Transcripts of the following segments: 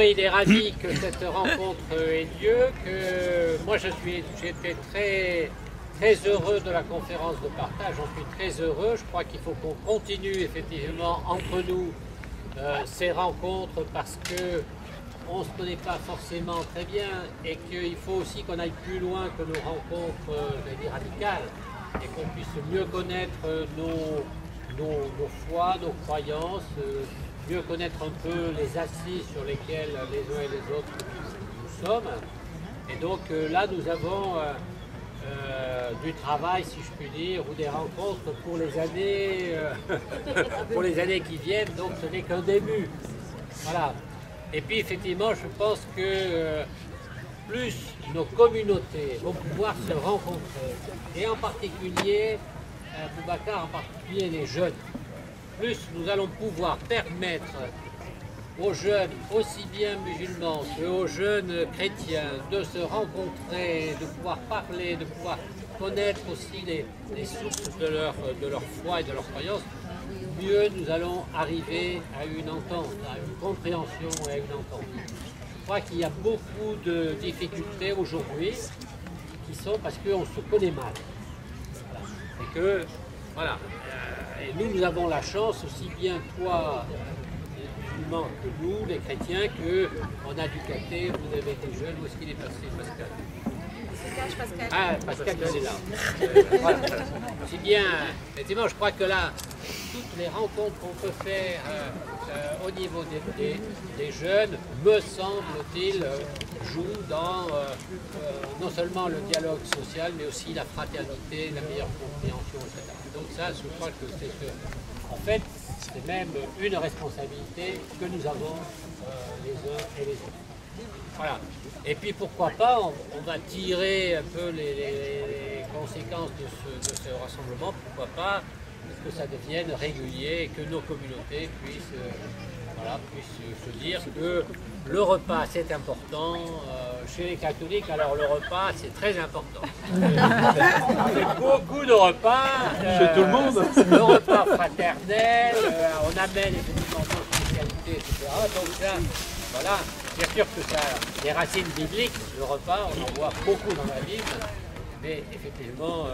Il est ravi que cette rencontre ait lieu, que moi j'étais très heureux de la conférence de partage, j'en suis très heureux. Je crois qu'il faut qu'on continue effectivement entre nous ces rencontres parce que on ne se connaît pas forcément très bien et qu'il faut aussi qu'on aille plus loin que nos rencontres radicales et qu'on puisse mieux connaître nos foi, nos croyances, mieux connaître un peu les assises sur lesquelles les uns et les autres nous sommes. Et donc là, nous avons du travail, si je puis dire, ou des rencontres pour les années, pour les années qui viennent. Donc ce n'est qu'un début. Voilà. Et puis effectivement, je pense que plus nos communautés vont pouvoir se rencontrer, et en particulier, Boubacar, en particulier les jeunes, plus nous allons pouvoir permettre aux jeunes, aussi bien musulmans qu'aux jeunes chrétiens, de se rencontrer, de pouvoir parler, de pouvoir connaître aussi les sources de leur foi et de leur croyance, mieux nous allons arriver à une entente, à une compréhension et à une entente. Je crois qu'il y a beaucoup de difficultés aujourd'hui qui sont parce qu'on se connaît mal. Voilà. Et que, voilà. Et nous avons la chance, aussi bien toi, les musulmans, que nous, les chrétiens, qu'on a du cathé, vous avez été jeunes, où est-ce qu'il est passé, Pascal? Pascal. Ah, Pascal, il est là. Voilà. C'est bien. Effectivement, je crois que là, toutes les rencontres qu'on peut faire au niveau des jeunes, me semble-t-il, jouent dans non seulement le dialogue social, mais aussi la fraternité, la meilleure compréhension, etc. Donc ça, je crois que en fait, c'est même une responsabilité que nous avons les uns et les autres. Voilà. Et puis pourquoi pas, on va tirer un peu les conséquences de ce rassemblement, pourquoi pas que ça devienne régulier et que nos communautés puissent se dire que le repas c'est important. Chez les catholiques, alors le repas c'est très important. C'est beaucoup de repas. Chez tout le monde. Le repas fraternel, on amène effectivement nos spécialités, etc. Donc ça, voilà. Bien sûr que ça a des racines bibliques, le repas, on en voit beaucoup dans la Bible, mais effectivement,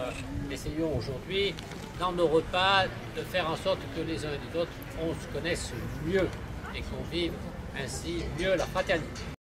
essayons aujourd'hui, dans nos repas, de faire en sorte que les uns et les autres, on se connaisse mieux et qu'on vive ainsi mieux la fraternité.